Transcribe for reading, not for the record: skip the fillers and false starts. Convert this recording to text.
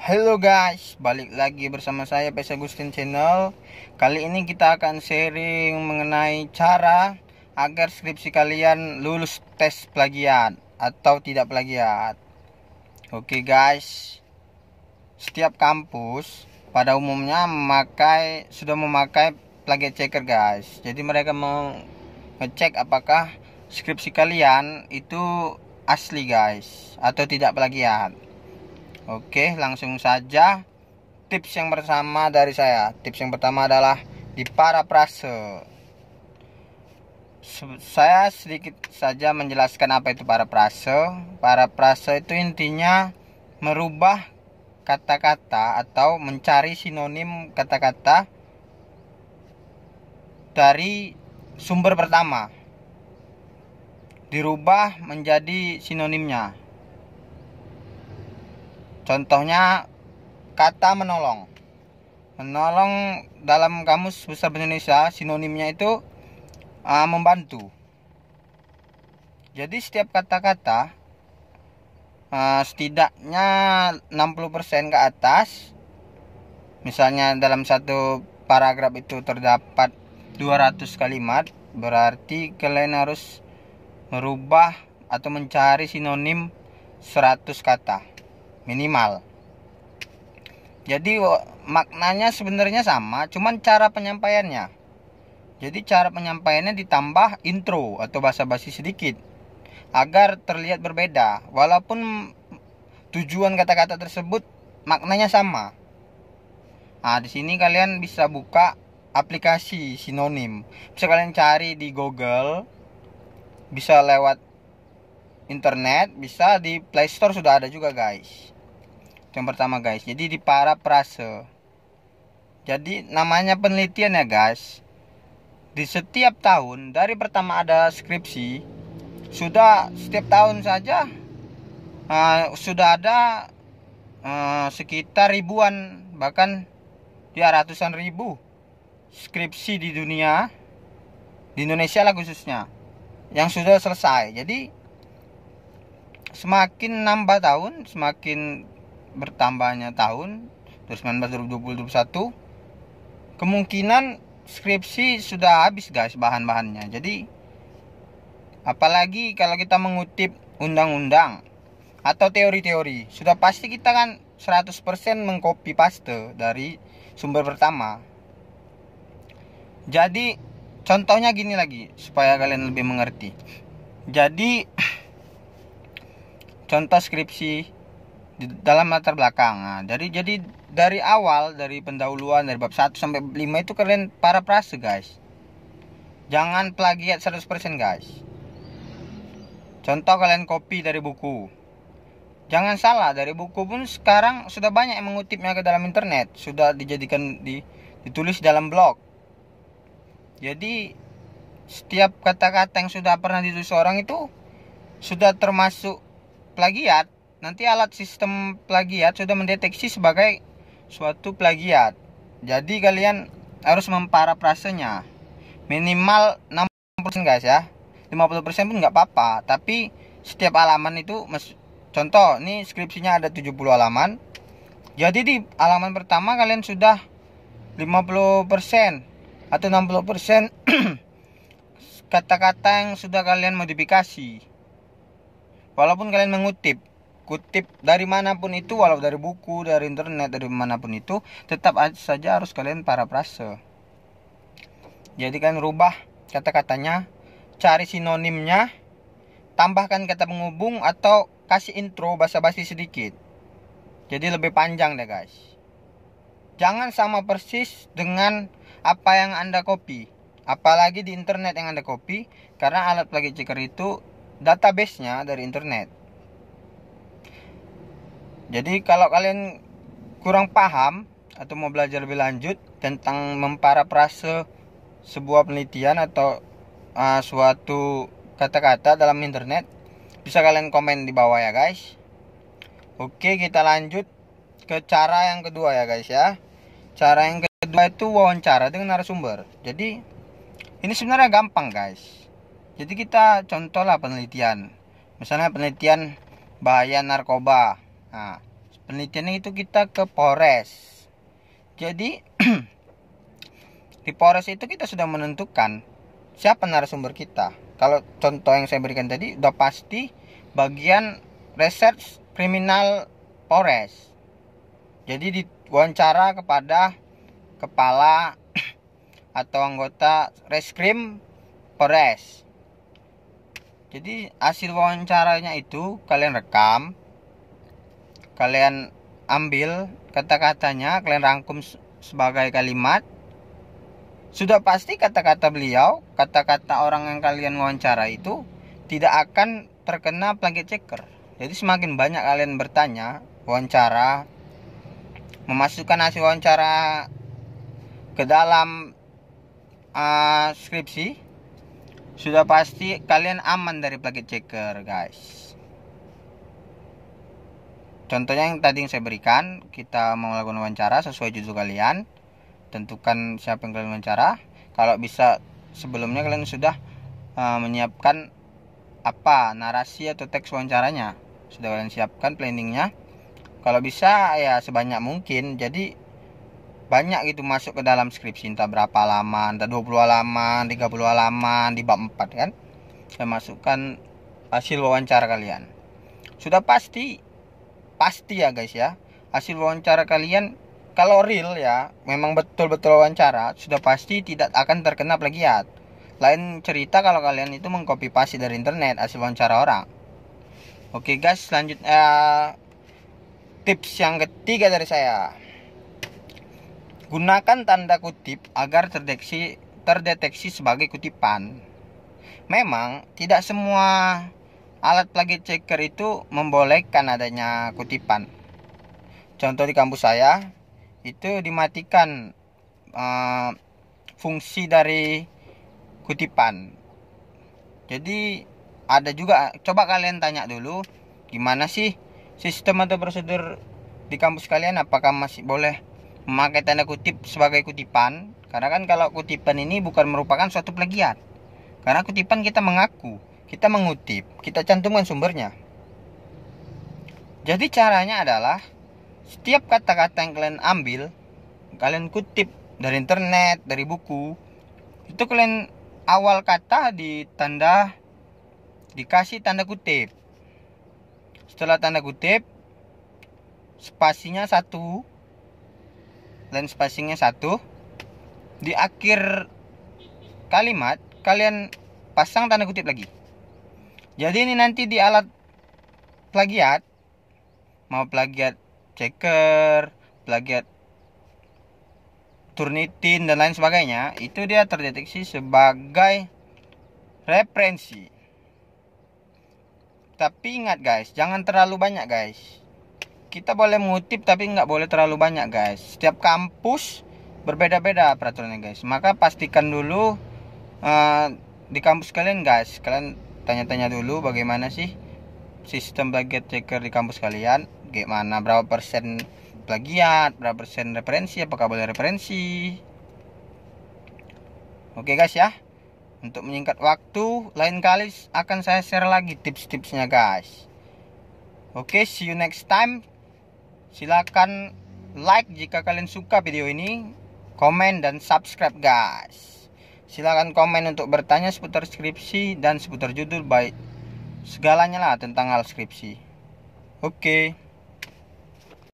Halo guys, balik lagi bersama saya PS Agustin Channel. Kali ini kita akan sharing mengenai cara agar skripsi kalian lulus tes plagiat atau tidak plagiat. Oke guys, setiap kampus pada umumnya sudah memakai plagiat checker guys. Jadi mereka mau ngecek apakah skripsi kalian itu asli guys atau tidak plagiat. Oke, langsung saja tips yang pertama dari saya. Tips yang pertama adalah di parafrase. Saya sedikit saja menjelaskan apa itu parafrase. Parafrase itu intinya merubah kata-kata atau mencari sinonim kata-kata dari sumber pertama, dirubah menjadi sinonimnya. Contohnya kata menolong. Menolong dalam Kamus Besar Bahasa Indonesia sinonimnya itu membantu. Jadi setiap kata-kata setidaknya 60% ke atas. Misalnya dalam satu paragraf itu terdapat 200 kalimat, berarti kalian harus merubah atau mencari sinonim 100 kata minimal. Jadi maknanya sebenarnya sama, cuman cara penyampaiannya. Jadi cara penyampaiannya ditambah intro atau basa-basi sedikit agar terlihat berbeda, walaupun tujuan kata-kata tersebut maknanya sama. Di sini kalian bisa buka aplikasi sinonim. Bisa kalian cari di Google, bisa lewat internet, bisa di Play Store sudah ada juga guys. Yang pertama guys, jadi di parafrase. Jadi namanya penelitian ya guys. Di setiap tahun dari pertama ada skripsi, sudah setiap tahun saja sudah ada sekitar ribuan, bahkan ya ratusan ribu skripsi di dunia, di Indonesia lah khususnya, yang sudah selesai. Jadi semakin nambah tahun, semakin bertambahnya tahun 2019, 2020, 2021, kemungkinan skripsi sudah habis guys bahan-bahannya. Jadi apalagi kalau kita mengutip undang-undang atau teori-teori, sudah pasti kita kan 100% mengcopy paste dari sumber pertama. Jadi contohnya gini lagi supaya kalian lebih mengerti. Jadi contoh skripsi di dalam latar belakang. Jadi dari awal, dari pendahuluan, dari bab 1 sampai 5 itu kalian parafrase guys. Jangan plagiat 100% guys. Contoh kalian copy dari buku. Jangan salah, dari buku pun sekarang sudah banyak yang mengutipnya ke dalam internet, sudah dijadikan ditulis dalam blog. Jadi setiap kata-kata yang sudah pernah ditulis orang itu sudah termasuk plagiat. Nanti alat sistem plagiat sudah mendeteksi sebagai suatu plagiat. Jadi kalian harus memparafrasenya minimal 60% guys ya. 50% pun nggak apa-apa. Tapi setiap halaman itu contoh nih skripsinya ada 70 halaman. Jadi di halaman pertama kalian sudah 50% atau 60% kata-kata yang sudah kalian modifikasi. Walaupun kalian kutip dari manapun itu, walau dari buku, dari internet, dari manapun itu, tetap saja harus kalian parafrase. Jadi kan rubah kata-katanya, cari sinonimnya, tambahkan kata penghubung atau kasih intro basa-basi sedikit. Jadi lebih panjang deh guys. Jangan sama persis dengan apa yang Anda copy, apalagi di internet yang Anda copy, karena alat plagiat checker itu database-nya dari internet. Jadi kalau kalian kurang paham atau mau belajar lebih lanjut tentang memparafrase sebuah penelitian atau suatu kata-kata dalam internet, bisa kalian komen di bawah ya guys. Oke, kita lanjut ke cara yang kedua ya guys ya. Cara yang kedua itu wawancara dengan narasumber. Jadi ini sebenarnya gampang guys. Jadi kita contoh lah penelitian. Misalnya penelitian bahaya narkoba. penelitiannya itu kita ke Polres. Jadi di Polres itu kita sudah menentukan siapa narasumber kita. Kalau contoh yang saya berikan tadi udah pasti bagian research kriminal Polres. Jadi diwawancara kepada kepala atau anggota reskrim Polres. Jadi hasil wawancaranya itu kalian rekam, kalian ambil kata-katanya, kalian rangkum sebagai kalimat. Sudah pasti kata-kata beliau, kata-kata orang yang kalian wawancara itu tidak akan terkena plagiat checker. Jadi semakin banyak kalian bertanya, wawancara, memasukkan hasil wawancara ke dalam skripsi, sudah pasti kalian aman dari plagiat checker, guys. Contohnya yang tadi yang saya berikan, kita mau melakukan wawancara sesuai judul kalian, tentukan siapa yang kalian wawancara. Kalau bisa sebelumnya kalian sudah menyiapkan narasi atau teks wawancaranya, sudah kalian siapkan planningnya. Kalau bisa ya sebanyak mungkin, jadi banyak gitu masuk ke dalam skripsi, entah berapa halaman, entah 20 halaman, 30 halaman di bab 4 kan. Saya masukkan hasil wawancara kalian. Sudah pasti ya guys ya, hasil wawancara kalian kalau real ya, memang betul-betul wawancara, sudah pasti tidak akan terkena plagiat. Lain cerita kalau kalian itu mengcopy paste dari internet hasil wawancara orang. Oke guys, selanjutnya tips yang ketiga dari saya. Gunakan tanda kutip agar terdeteksi sebagai kutipan. Memang tidak semua alat plagiat checker itu membolehkan adanya kutipan. Contoh di kampus saya itu dimatikan fungsi dari kutipan. Jadi ada juga, coba kalian tanya dulu gimana sih sistem atau prosedur di kampus kalian, apakah masih boleh memakai tanda kutip sebagai kutipan. Karena kan kalau kutipan ini bukan merupakan suatu plagiat, karena kutipan kita mengaku, kita mengutip, kita cantumkan sumbernya. Jadi caranya adalah setiap kata-kata yang kalian ambil, kalian kutip dari internet, dari buku, itu kalian awal kata dikasih tanda kutip. Setelah tanda kutip, spasinya 1 dan spacingnya 1. Di akhir kalimat kalian pasang tanda kutip lagi. Jadi ini nanti di alat plagiat, mau plagiat checker, plagiat Turnitin dan lain sebagainya, itu dia terdeteksi sebagai referensi. Tapi ingat guys, jangan terlalu banyak guys. Kita boleh mengutip tapi nggak boleh terlalu banyak guys. Setiap kampus berbeda-beda peraturannya guys. Maka pastikan dulu di kampus kalian guys. Kalian tanya-tanya dulu bagaimana sih sistem plagiat checker di kampus kalian. Gimana, berapa persen plagiat, berapa persen referensi, apakah boleh referensi. Oke guys ya. Untuk menyingkat waktu, lain kali akan saya share lagi tips-tipsnya guys. Oke, see you next time. Silakan like jika kalian suka video ini, komen dan subscribe guys. Silakan komen untuk bertanya seputar skripsi dan seputar judul, baik segalanya lah tentang hal skripsi. Oke.